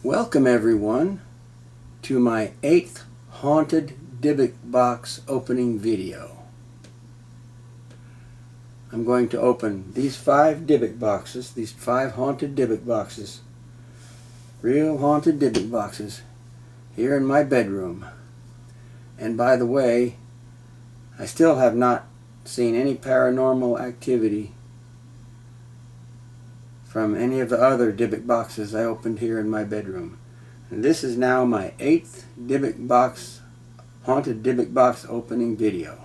Welcome everyone to my 8th haunted dybbuk box opening video. I'm going to open these 5 dybbuk boxes, these 5 haunted dybbuk boxes, real haunted dybbuk boxes, here in my bedroom. And by the way, I still have not seen any paranormal activity from any of the other dybbuk boxes I opened here in my bedroom. And this is now my 8th dybbuk box, haunted dybbuk box opening video.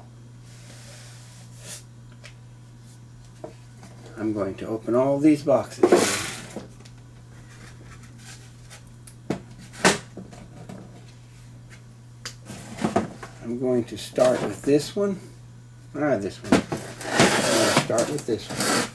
I'm going to open all these boxes. I'm going to start with this one. This one. I'm going to start with this one.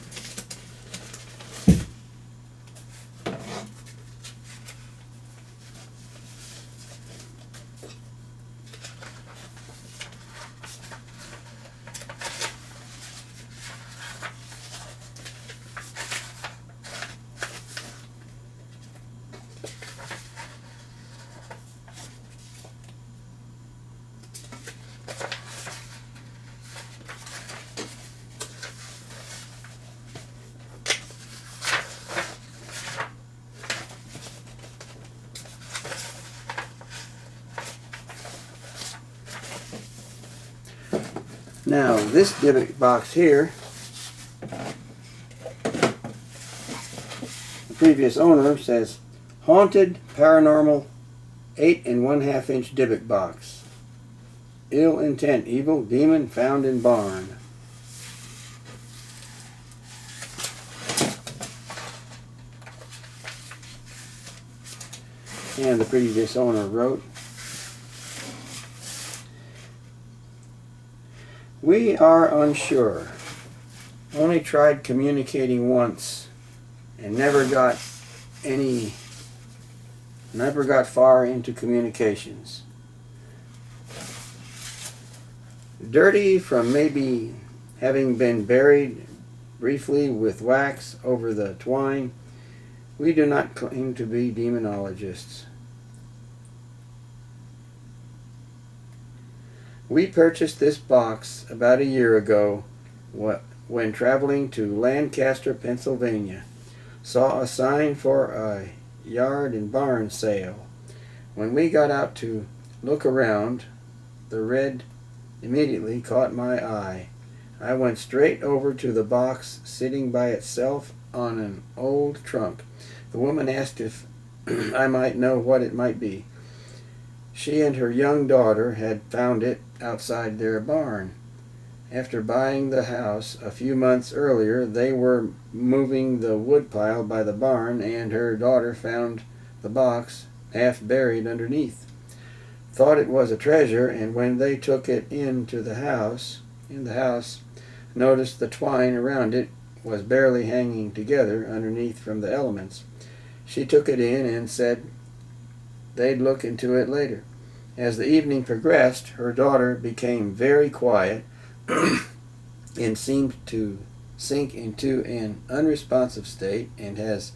Now, this dybbuk box here, the previous owner says, Haunted Paranormal 8 1/2 inch dybbuk box. Ill intent, evil demon found in barn. And the previous owner wrote, "We are unsure. Only tried communicating once and never got far into communications. Dirty from maybe having been buried briefly with wax over the twine. We do not claim to be demonologists. We purchased this box about a year ago when traveling to Lancaster, Pennsylvania. Saw a sign for a yard and barn sale. When we got out to look around, the red immediately caught my eye. I went straight over to the box sitting by itself on an old trunk. The woman asked if I might know what it might be. She and her young daughter had found it outside their barn. After buying the house a few months earlier, they were moving the woodpile by the barn, and her daughter found the box half buried underneath. Thought it was a treasure, and when they took it into the house, noticed the twine around it was barely hanging together underneath from the elements. She took it in and said they'd look into it later. As the evening progressed, her daughter became very quiet and seemed to sink into an unresponsive state, and as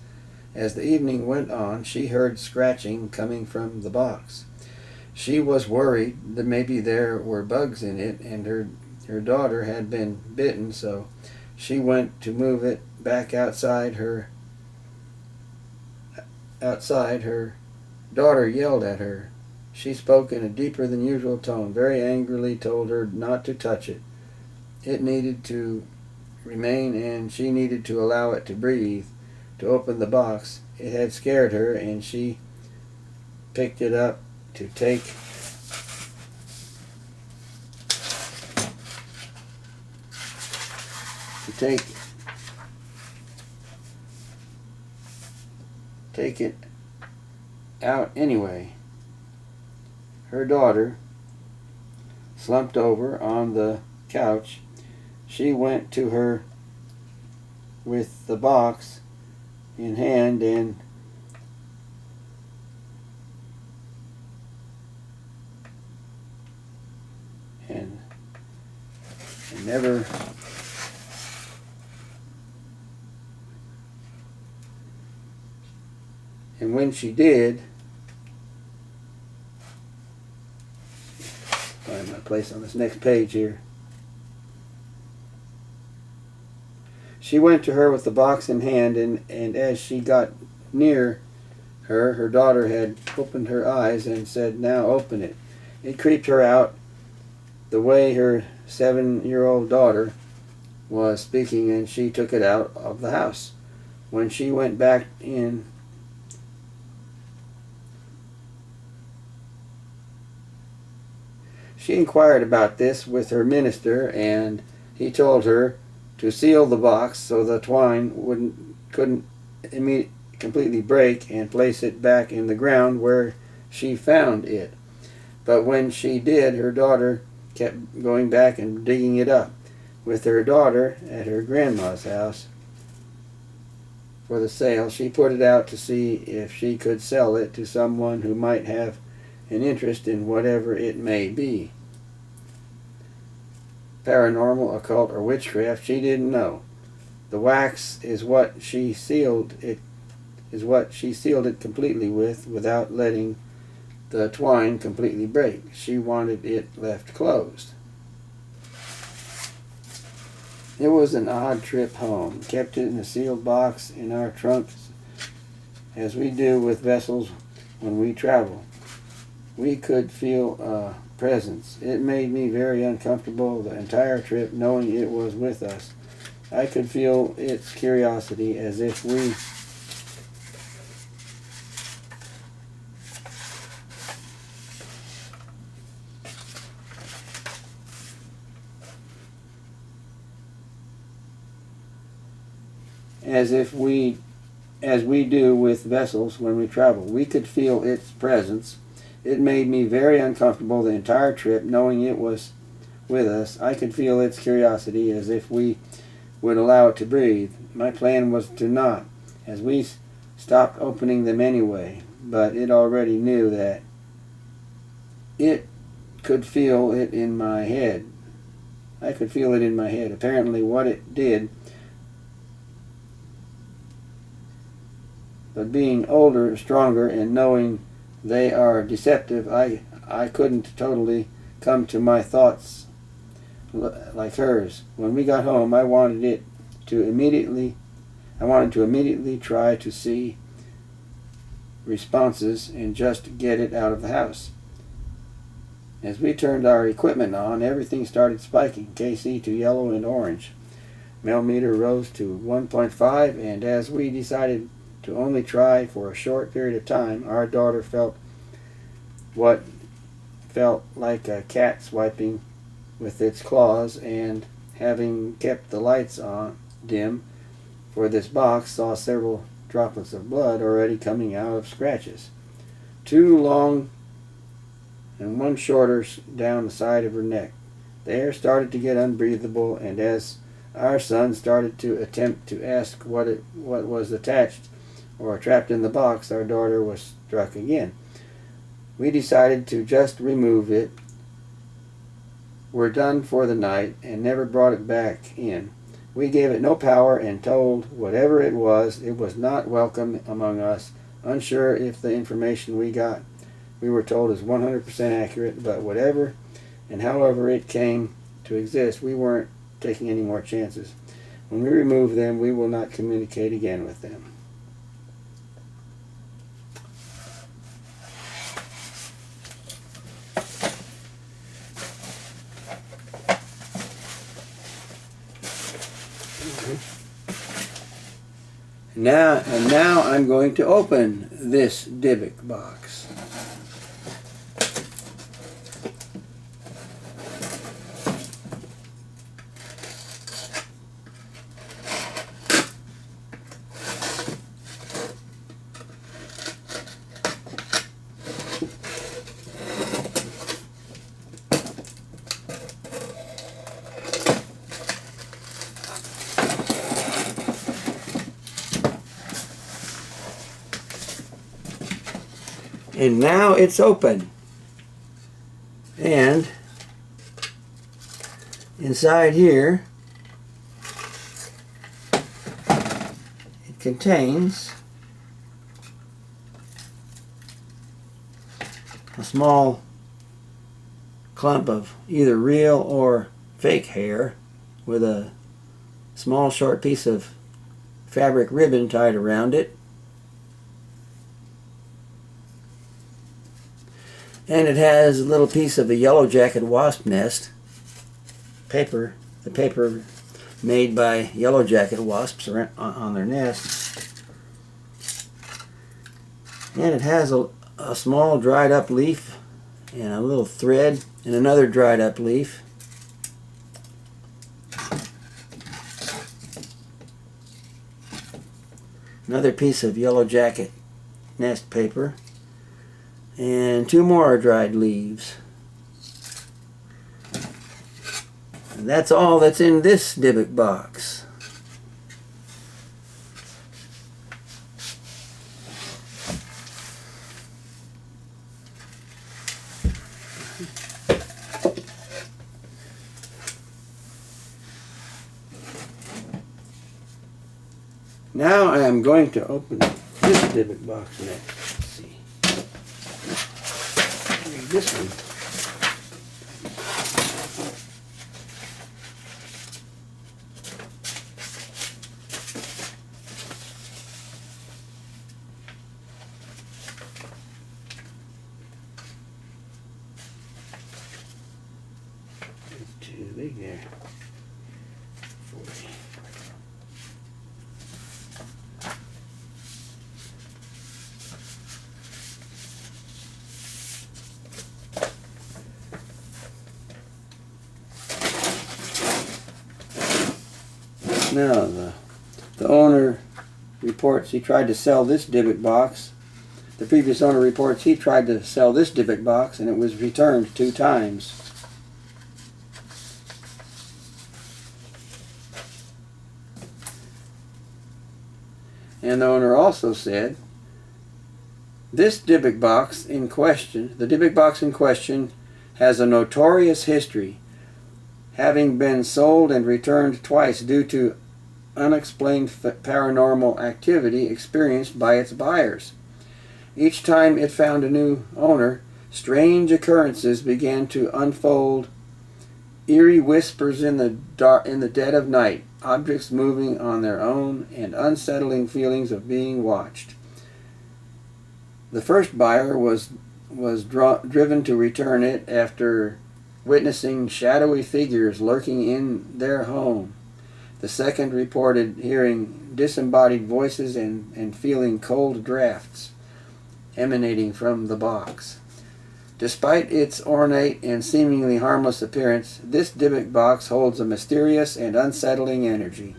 the evening went on, she heard scratching coming from the box. She was worried that maybe there were bugs in it, and her daughter had been bitten, so she went to move it back outside. Her daughter yelled at her. She spoke in a deeper than usual tone, very angrily told her not to touch it. It needed to remain, and she needed to allow it to breathe. To open the box, it had scared her, and she picked it up to take it out anyway. Her daughter slumped over on the couch. She went to her with the box in hand and never And when she did, find my place on this next page here. She went to her with the box in hand, and as she got near her, her daughter had opened her eyes and said, "Now open it." It creeped her out the way her 7-year-old daughter was speaking, and she took it out of the house. When she went back in, she inquired about this with her minister, and he told her to seal the box so the twine couldn't completely break, and place it back in the ground where she found it. But when she did, her daughter kept going back and digging it up. With her daughter at her grandma's house for the sale, she put it out to see if she could sell it to someone who might have an interest in whatever it may be. Paranormal, occult, or witchcraft, she didn't know. The wax is what she sealed it completely with, without letting the twine completely break. She wanted it left closed. It was an odd trip home. Kept it in a sealed box in our trunks, as we do with vessels when we travel. We could feel a presence. It made me very uncomfortable the entire trip, knowing it was with us. I could feel its curiosity, as if we as we do with vessels when we travel. We could feel its presence. It made me very uncomfortable the entire trip, knowing it was with us. I could feel its curiosity, as if we would allow it to breathe. My plan was to not, as we stopped opening them anyway, but it already knew that it could feel it in my head. I could feel it in my head. Apparently what it did, but being older, stronger, and knowing they are deceptive, I couldn't totally come to my thoughts like hers. When we got home, I wanted to immediately try to see responses and just get it out of the house. As we turned our equipment on, everything started spiking, KC to yellow and orange. Mel meter rose to 1.5, and as we decided to only try for a short period of time, our daughter felt what felt like a cat swiping with its claws, and having kept the lights on dim for this box, saw several droplets of blood already coming out of scratches. 2 long and 1 shorter down the side of her neck. The air started to get unbreathable, and as our son started to attempt to ask what was attached or trapped in the box, our daughter was struck again. We decided to just remove it. We're done for the night, and never brought it back in. We gave it no power, and told whatever it was not welcome among us. Unsure if the information we were told is 100% accurate, but whatever and however it came to exist, we weren't taking any more chances. When we remove them, we will not communicate again with them. Now I'm going to open this dybbuk box. And now it's open. And inside here, it contains a small clump of either real or fake hair with a small short piece of fabric ribbon tied around it. And it has a little piece of a yellow-jacket wasp nest paper, the paper made by yellow-jacket wasps on their nest. And it has a small dried up leaf and a little thread and another dried up leaf. Another piece of yellow-jacket nest paper. And 2 more dried leaves. And that's all that's in this dybbuk box. Now I am going to open this dybbuk box next. Let's see. Read this one. It's too big there. 40. Now, the owner reports he tried to sell this dybbuk box. The previous owner reports he tried to sell this dybbuk box and it was returned 2 times. And the owner also said this dybbuk box in question, the dybbuk box in question, has a notorious history, having been sold and returned twice due to unexplained paranormal activity experienced by its buyers. Each time it found a new owner, strange occurrences began to unfold. Eerie whispers in the dead of night, objects moving on their own, and unsettling feelings of being watched. The first buyer was driven to return it after witnessing shadowy figures lurking in their home. The second reported hearing disembodied voices and feeling cold drafts emanating from the box. Despite its ornate and seemingly harmless appearance, this dybbuk box holds a mysterious and unsettling energy.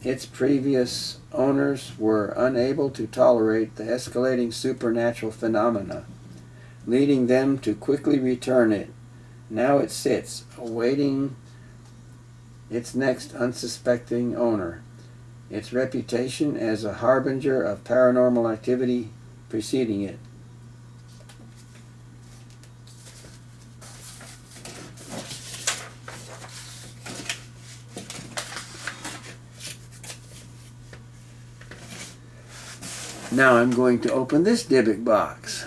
Its previous owners were unable to tolerate the escalating supernatural phenomena, leading them to quickly return it. Now it sits, awaiting its next unsuspecting owner. Its reputation as a harbinger of paranormal activity preceding it. Now I'm going to open this dybbuk box.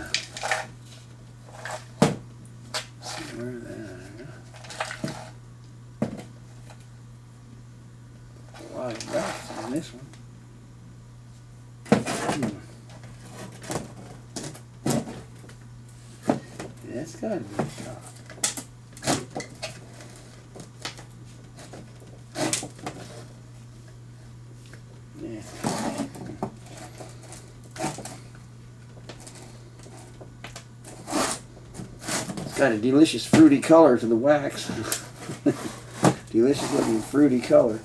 A lot of dots on this one. That's got to be the top. Yeah. It's got a delicious fruity color to the wax. Delicious looking fruity color.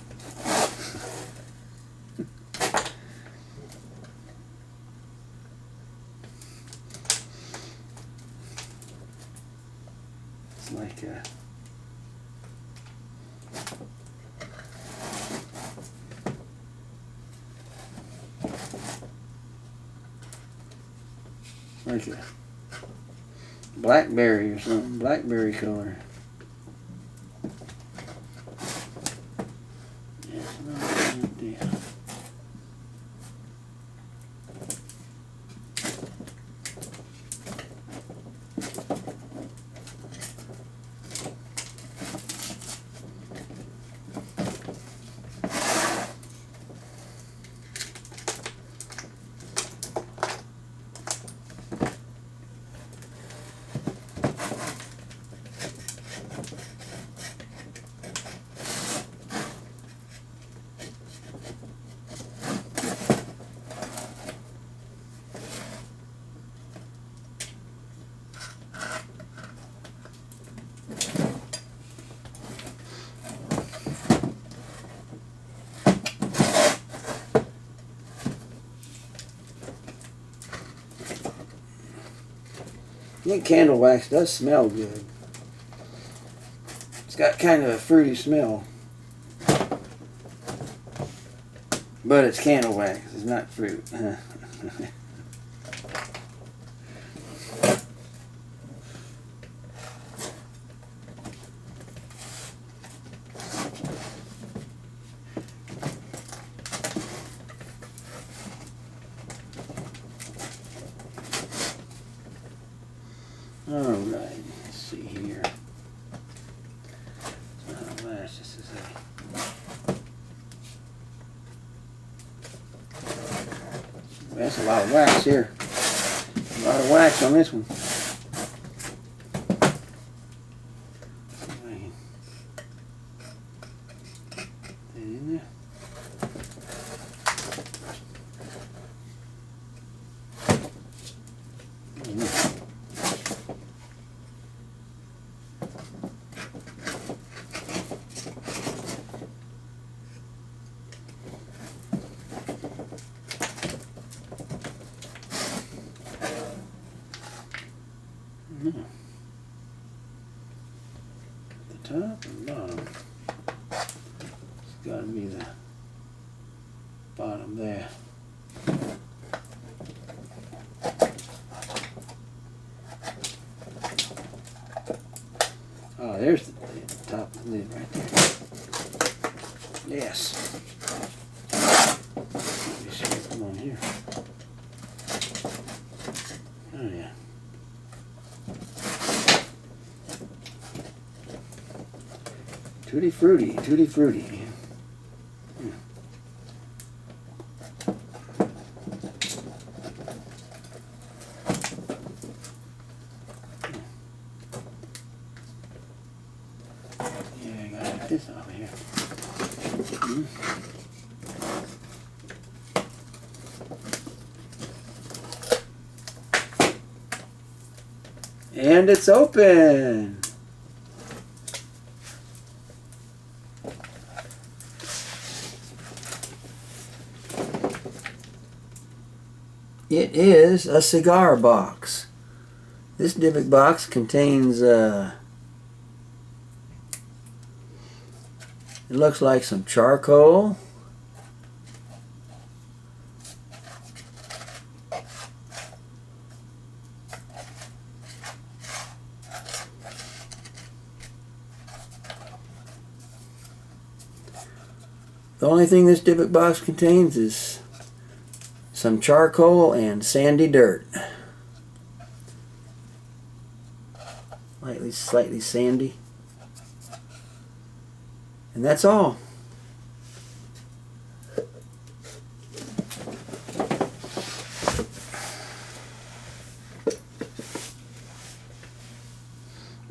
It's like a blackberry or something, blackberry color. Yes, no idea. think candle wax does smell good. It's got kind of a fruity smell. But it's candle wax, it's not fruit. Alright, let's see here. This is that's a lot of wax here. A lot of wax on this one. In there. At the top and bottom. It's got to be the bottom there. Oh, there's the top of the lid right there. Yes. Let me see what's on here. Oh yeah. Tutti frutti, tutti frutti. Yeah, I gotta get this off of here. And it's open. It is a cigar box. This dybbuk box contains, it looks like some charcoal. The only thing this dybbuk box contains is some charcoal and sandy dirt. Slightly sandy. And that's all.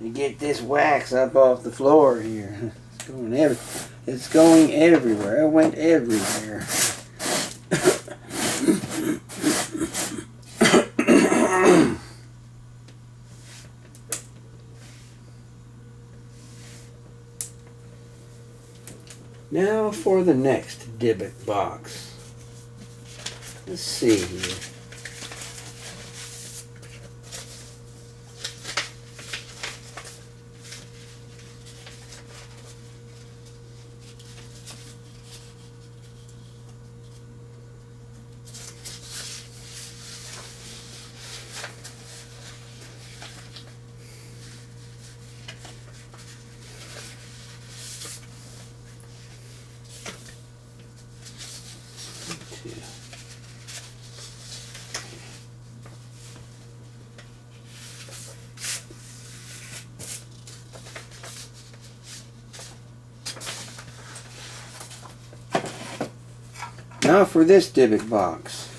You get this wax up off the floor here. It's going everywhere. It went everywhere. Now for the next dybbuk box. Let's see here. Now for this dybbuk box.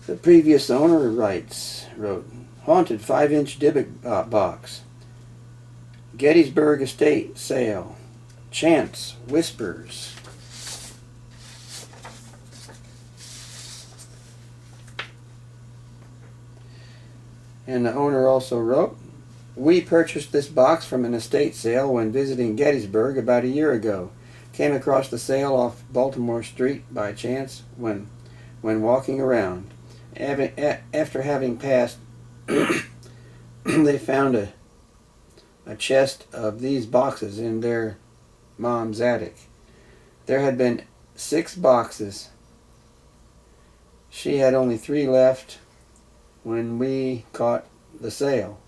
The previous owner wrote, haunted 5-inch dybbuk box. Gettysburg Estate sale. Chance whispers. And the owner also wrote, we purchased this box from an estate sale when visiting Gettysburg about a year ago. Came across the sale off Baltimore Street by chance when walking around. After having passed, they found a chest of these boxes in their mom's attic. There had been 6 boxes. She had only 3 left when we caught the sale.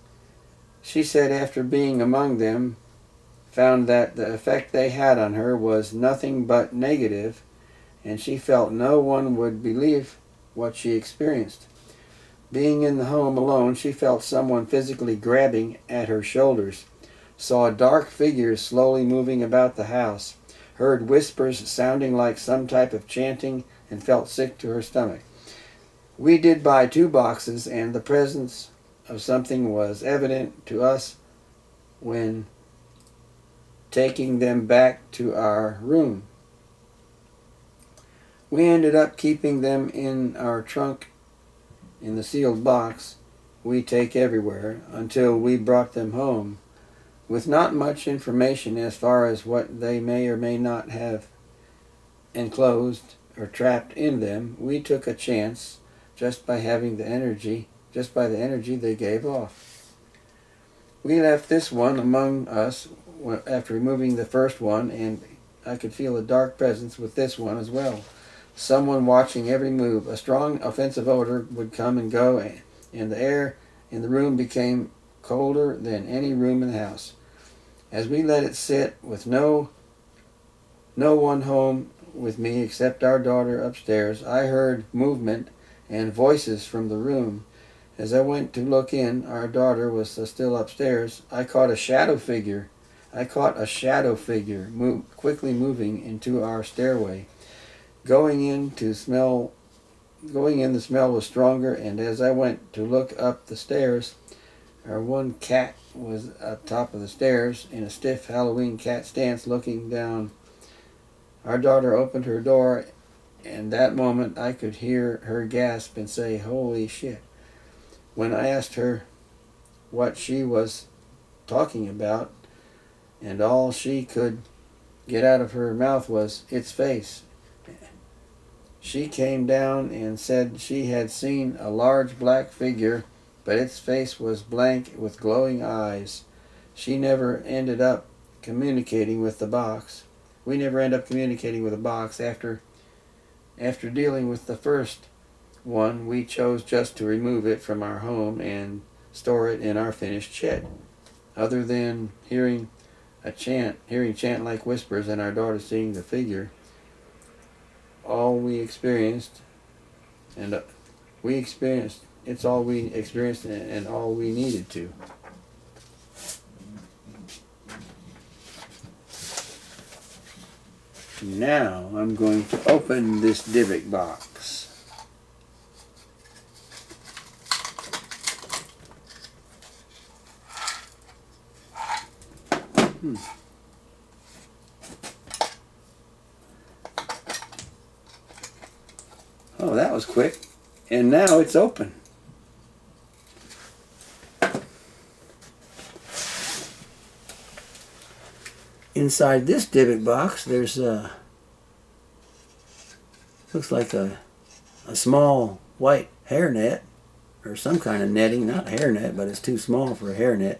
She said after being among them, found that the effect they had on her was nothing but negative, and she felt no one would believe what she experienced. Being in the home alone, she felt someone physically grabbing at her shoulders, saw dark figures slowly moving about the house, heard whispers sounding like some type of chanting, and felt sick to her stomach. We did buy 2 boxes, and the presence of something was evident to us when taking them back to our room. We ended up keeping them in our trunk in the sealed box we take everywhere until we brought them home, with not much information as far as what they may or may not have enclosed or trapped in them. We took a chance just by the energy they gave off. We left this one among us after removing the first one, and I could feel a dark presence with this one as well. Someone watching every move. A strong offensive odor would come and go, and the air in the room became colder than any room in the house. As we let it sit with no one home with me except our daughter upstairs, I heard movement and voices from the room. As I went to look in, our daughter was still upstairs. I caught a shadow figure quickly moving into our stairway. Going in, the smell was stronger, and as I went to look up the stairs, our one cat was up top of the stairs in a stiff Halloween cat stance looking down. Our daughter opened her door, and that moment I could hear her gasp and say, "Holy shit." When I asked her what she was talking about, and all she could get out of her mouth was, "Its face." She came down and said she had seen a large black figure, but its face was blank with glowing eyes. She never ended up communicating with the box. We never ended up communicating with the box. After dealing with the first one, we chose just to remove it from our home and store it in our finished shed. Other than hearing chant like whispers and our daughter seeing the figure, it's all we experienced and all we needed to. Now I'm going to open this dybbuk box. Oh, that was quick. And now it's open. Inside this dybbuk box, there's looks like a small white hairnet, or some kind of netting, not a hairnet, but it's too small for a hairnet.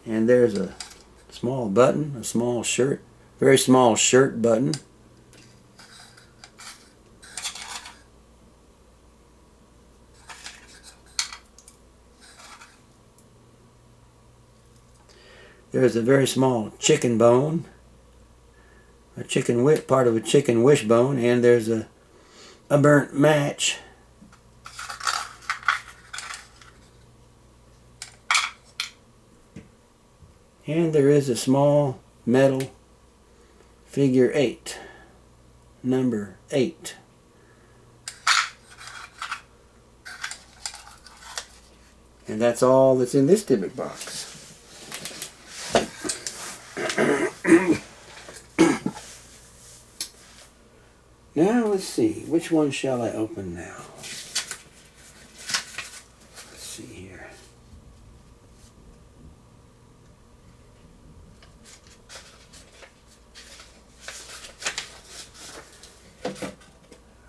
And there's a small button, a small shirt, very small shirt button. There's a very small chicken bone, part of a chicken wishbone, and there's a burnt match. And there is a small metal figure 8, number 8. And that's all that's in this dybbuk box. Now let's see, which one shall I open now? Let's see here.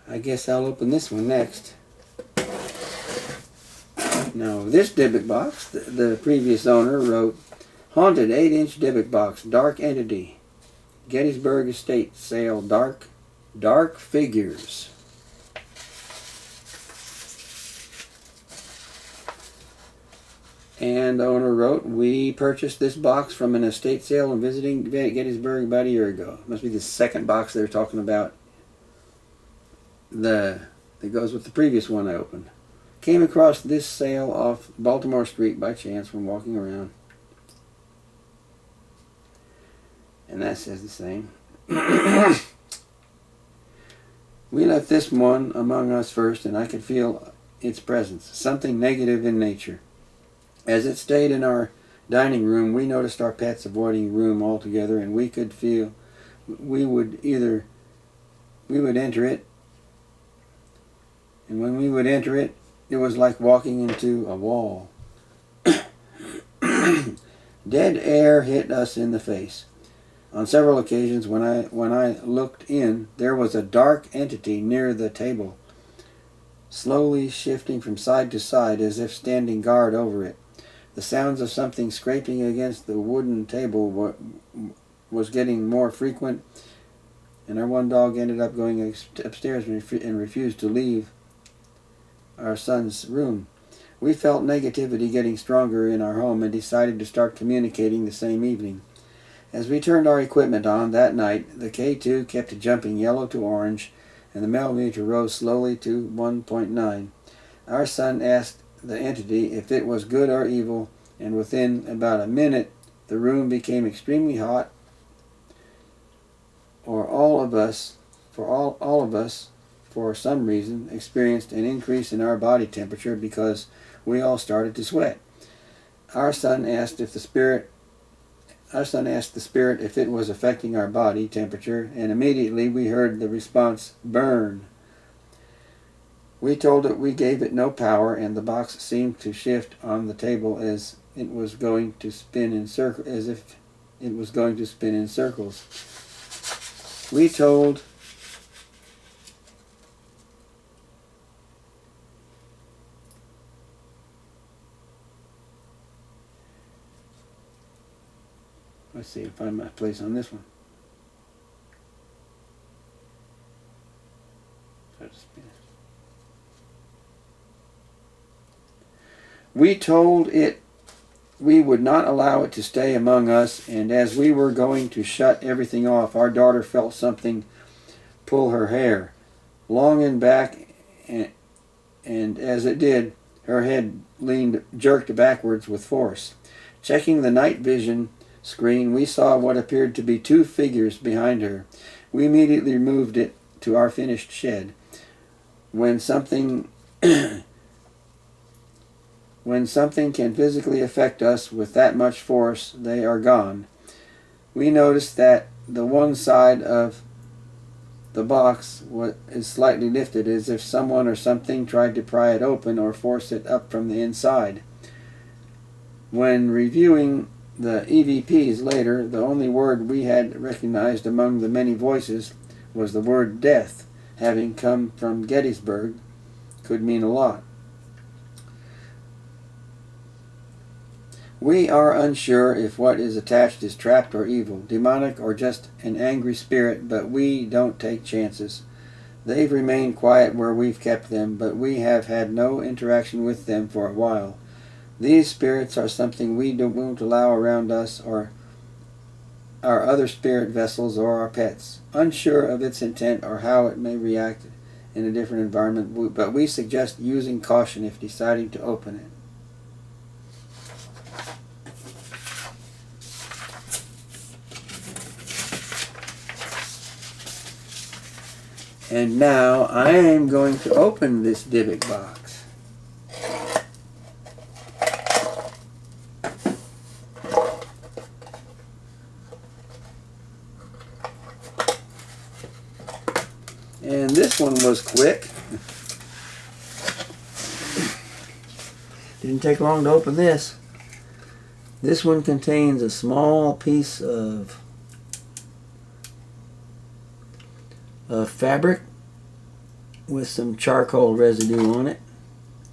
I guess I'll open this one next. Now, this dybbuk box, the previous owner wrote, "Haunted 8-inch dybbuk box, dark entity. Gettysburg Estate sale, dark figures." And the owner wrote, "We purchased this box from an estate sale and visiting Gettysburg about a year ago." Must be the second box they're talking about. That goes with the previous one I opened. Came across this sale off Baltimore Street by chance when walking around. And that says the same. We left this one among us first, and I could feel its presence, something negative in nature. As it stayed in our dining room, we noticed our pets avoiding the room altogether, and we could feel we would enter it, and when we would enter it, it was like walking into a wall. Dead air hit us in the face. On several occasions, when I looked in, there was a dark entity near the table, slowly shifting from side to side as if standing guard over it. The sounds of something scraping against the wooden table was getting more frequent, and our one dog ended up going upstairs and refused to leave our son's room. We felt negativity getting stronger in our home and decided to start communicating the same evening. As we turned our equipment on that night, the K2 kept jumping yellow to orange, and the millimeter rose slowly to 1.9. Our son asked the entity if it was good or evil, and within about a minute the room became extremely hot. All of us, for some reason, experienced an increase in our body temperature because we all started to sweat. Our son asked the spirit if it was affecting our body temperature, and immediately we heard the response, "Burn." We told it we gave it no power, and the box seemed to shift on the table as if it was going to spin in circles. We told Let's see, find my place on this one. We told it we would not allow it to stay among us, and as we were going to shut everything off, our daughter felt something pull her hair, long and back, and as it did, her head jerked backwards with force. Checking the night vision screen, we saw what appeared to be two figures behind her. We immediately moved it to our finished shed. When something can physically affect us with that much force, they are gone. We noticed that the one side of the box is slightly lifted, as if someone or something tried to pry it open or force it up from the inside. When reviewing the EVPs later, the only word we had recognized among the many voices was the word death. Having come from Gettysburg, could mean a lot. We are unsure if what is attached is trapped or evil, demonic or just an angry spirit, but we don't take chances. They've remained quiet where we've kept them, but we have had no interaction with them for a while. These spirits are something we won't allow around us or our other spirit vessels or our pets. Unsure of its intent or how it may react in a different environment, but we suggest using caution if deciding to open it. And now I am going to open this dybbuk box. And this one was quick. Didn't take long to open this. This one contains a small piece of fabric with some charcoal residue on it.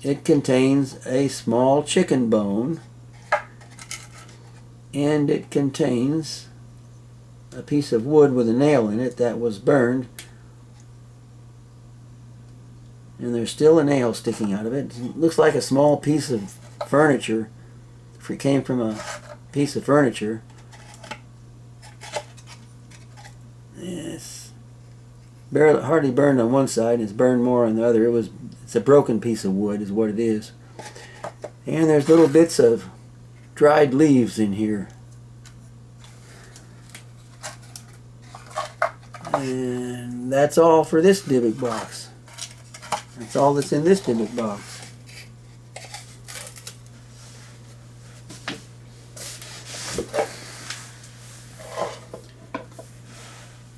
It contains a small chicken bone, and it contains a piece of wood with a nail in it that was burned, and there's still a nail sticking out of it. It looks like a small piece of furniture. If it came from a piece of furniture. It's barely, hardly burned on one side, it's burned more on the other. It's a broken piece of wood is what it is. And there's little bits of dried leaves in here. And that's all for this dybbuk box. That's all that's in this dybbuk box.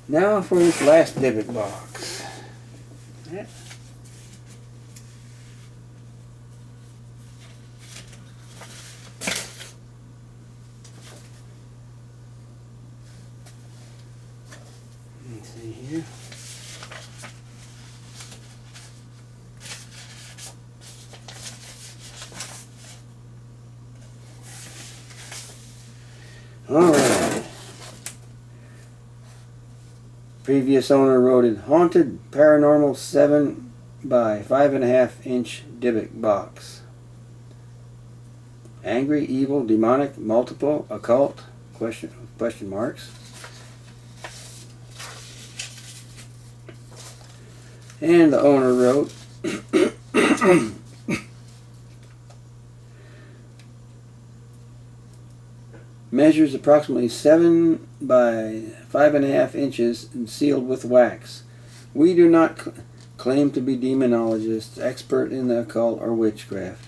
Now for this last dybbuk box. Yeah. Let me see here. All right. Previous owner wrote it, Haunted Paranormal 7 by 5.5 inch dybbuk box. Angry, evil, demonic, multiple, occult, question marks. And the owner wrote, measures approximately 7 by 5.5 inches and sealed with wax. We do not claim to be demonologists, expert in the occult or witchcraft.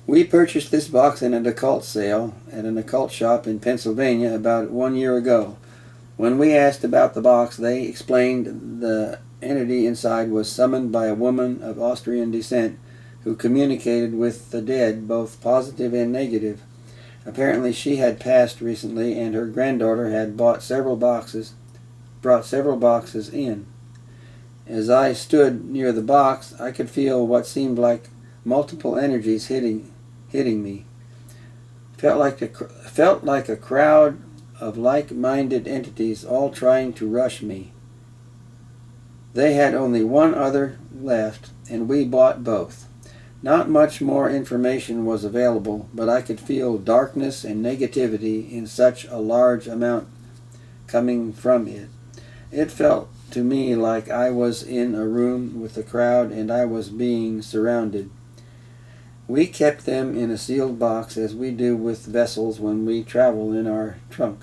We purchased this box in an occult sale at an occult shop in Pennsylvania about 1 year ago. When we asked about the box, they explained the entity inside was summoned by a woman of Austrian descent who communicated with the dead, both positive and negative. Apparently she had passed recently, and her granddaughter had brought several boxes in. As I stood near the box, I could feel what seemed like multiple energies hitting me. Felt like a crowd of like-minded entities all trying to rush me. They had only one other left, and we bought both. Not much more information was available, but I could feel darkness and negativity in such a large amount coming from it. It felt to me like I was in a room with a crowd and I was being surrounded. We kept them in a sealed box as we do with vessels when we travel in our trunk.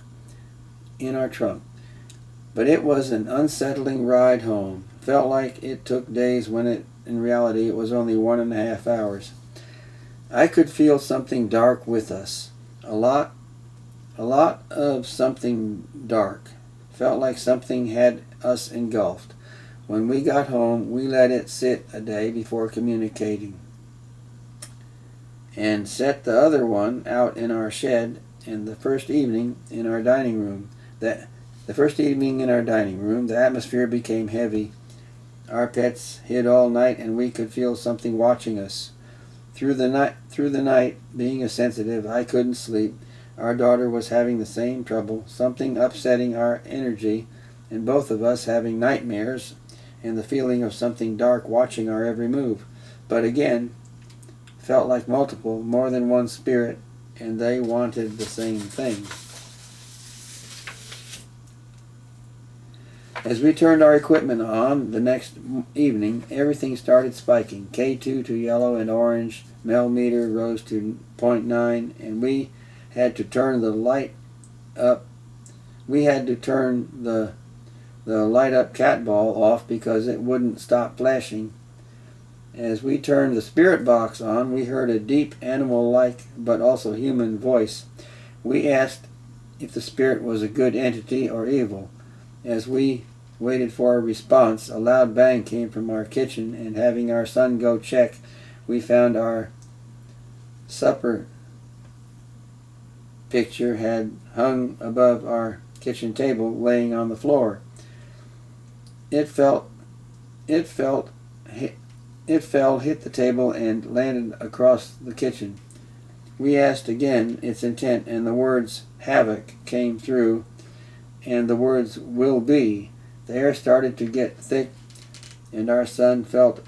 But it was an unsettling ride home. Felt like it took days when in reality it was only 1.5 hours. I could feel something dark with us. A lot of something dark. Felt like something had us engulfed. When we got home, we let it sit a day before communicating, and set the other one out in our shed. And the first evening in our dining room, the atmosphere became heavy. Our pets hid all night, and we could feel something watching us. Through the night, being a sensitive, I couldn't sleep. Our daughter was having the same trouble, something upsetting our energy, and both of us having nightmares and the feeling of something dark watching our every move. But again, felt like more than one spirit, and they wanted the same thing. As we turned our equipment on the next evening, everything started spiking. K2 to yellow and orange, mel meter rose to 0.9, and we had to turn the light up. We had to turn the light up cat ball off because it wouldn't stop flashing. As we turned the spirit box on, we heard a deep animal-like but also human voice. We asked if the spirit was a good entity or evil. As we waited for a response, a loud bang came from our kitchen, and having our son go check, we found our supper picture had hung above our kitchen table, laying on the floor. It felt, it felt, it fell, hit the table, and landed across the kitchen. We asked again its intent, and the words havoc came through, and the words will be. The air started to get thick, and our son felt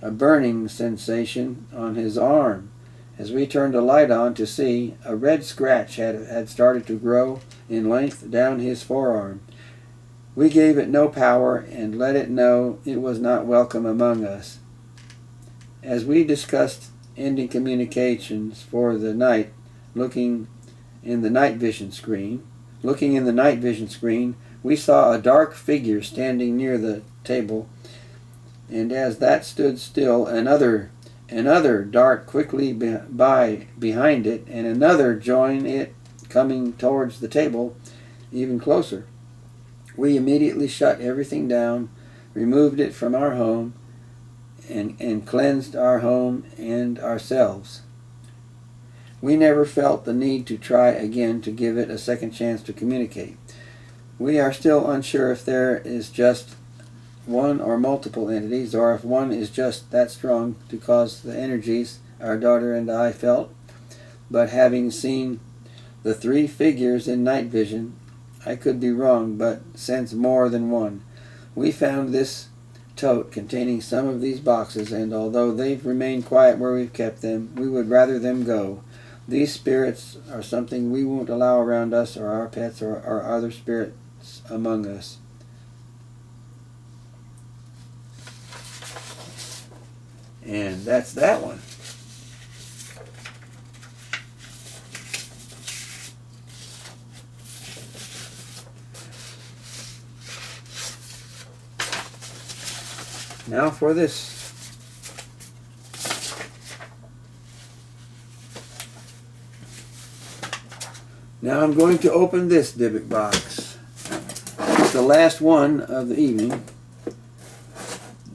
a burning sensation on his arm. As we turned the light on to see, a red scratch had started to grow in length down his forearm. We gave it no power and let it know it was not welcome among us. As we discussed ending communications for the night, looking in the night vision screen, we saw a dark figure standing near the table, and as that stood still, another dart quickly behind it, and another joined it, coming towards the table even closer. We immediately shut everything down, removed it from our home, and cleansed our home and ourselves. We never felt the need to try again to give it a second chance to communicate. We are still unsure if there is just one or multiple entities, or if one is just that strong to cause the energies our daughter and I felt. But having seen the 3 figures in night vision, I could be wrong, but sense more than one. We found this tote containing some of these boxes, and although they've remained quiet where we've kept them, we would rather them go. These spirits are something we won't allow around us or our pets or other spirits among us. And that's that one. Now for this. Now I'm going to open this dybbuk box. It's the last one of the evening,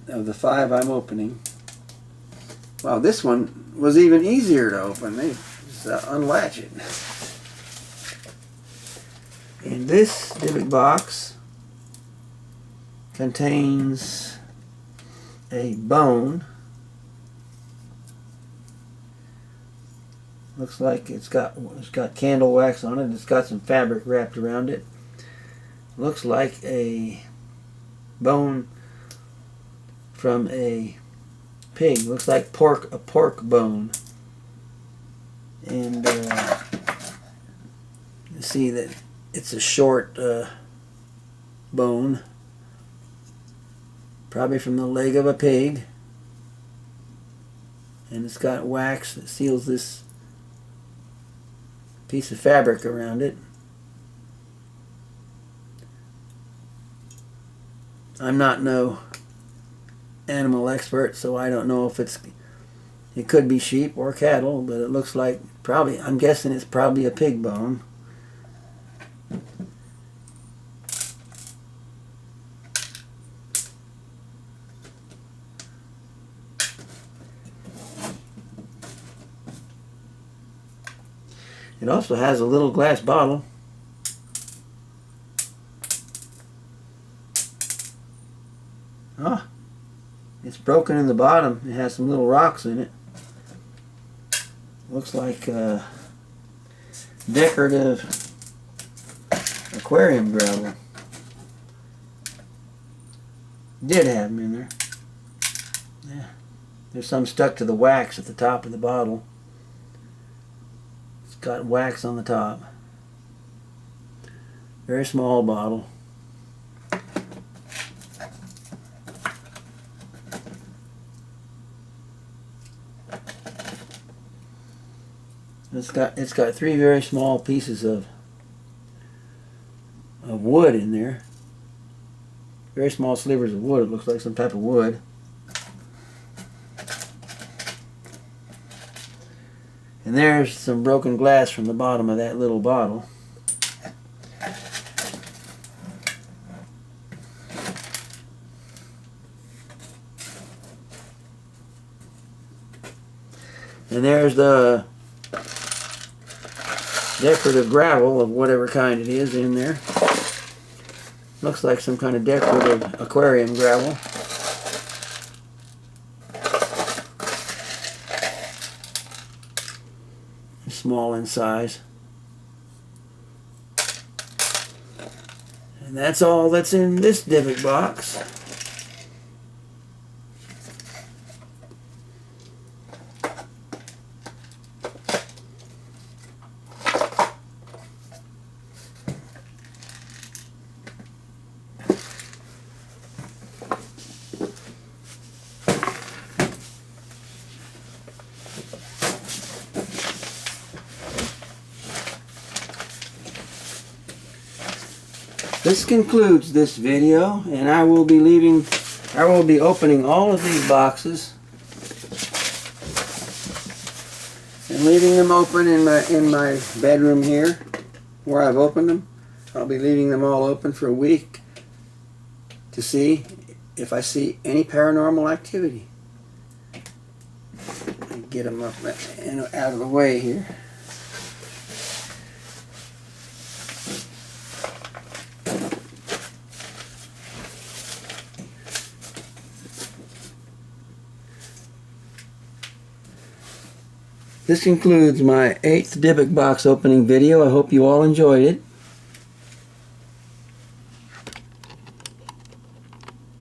of the 5 I'm opening. Wow, this one was even easier to open. They just unlatch it. And this dybbuk box contains a bone. Looks like it's got candle wax on it. It's got some fabric wrapped around it. Looks like a bone from a pig. Looks like a pork bone. And you see that it's a short bone, probably from the leg of a pig, and it's got wax that seals this piece of fabric around it. I'm not no animal expert, so I don't know if it could be sheep or cattle, but it looks like probably, I'm guessing it's probably a pig bone. It also has a little glass bottle. Ah, it's broken in the bottom. It has some little rocks in it. Looks like decorative aquarium gravel. Did have them in there. Yeah, there's some stuck to the wax at the top of the bottle. Got wax on the top. Very small bottle. It's got 3 very small pieces of wood in there. Very small slivers of wood. It looks like some type of wood. And there's some broken glass from the bottom of that little bottle. And there's the decorative gravel of whatever kind it is in there. Looks like some kind of decorative aquarium gravel. Small in size. And that's all that's in this dybbuk box. This concludes this video, and I will be opening all of these boxes and leaving them open in my bedroom here where I've opened them. I'll be leaving them all open for a week to see if I see any paranormal activity. Get them up and out of the way here. This concludes my 8th dybbuk box opening video. I hope you all enjoyed it.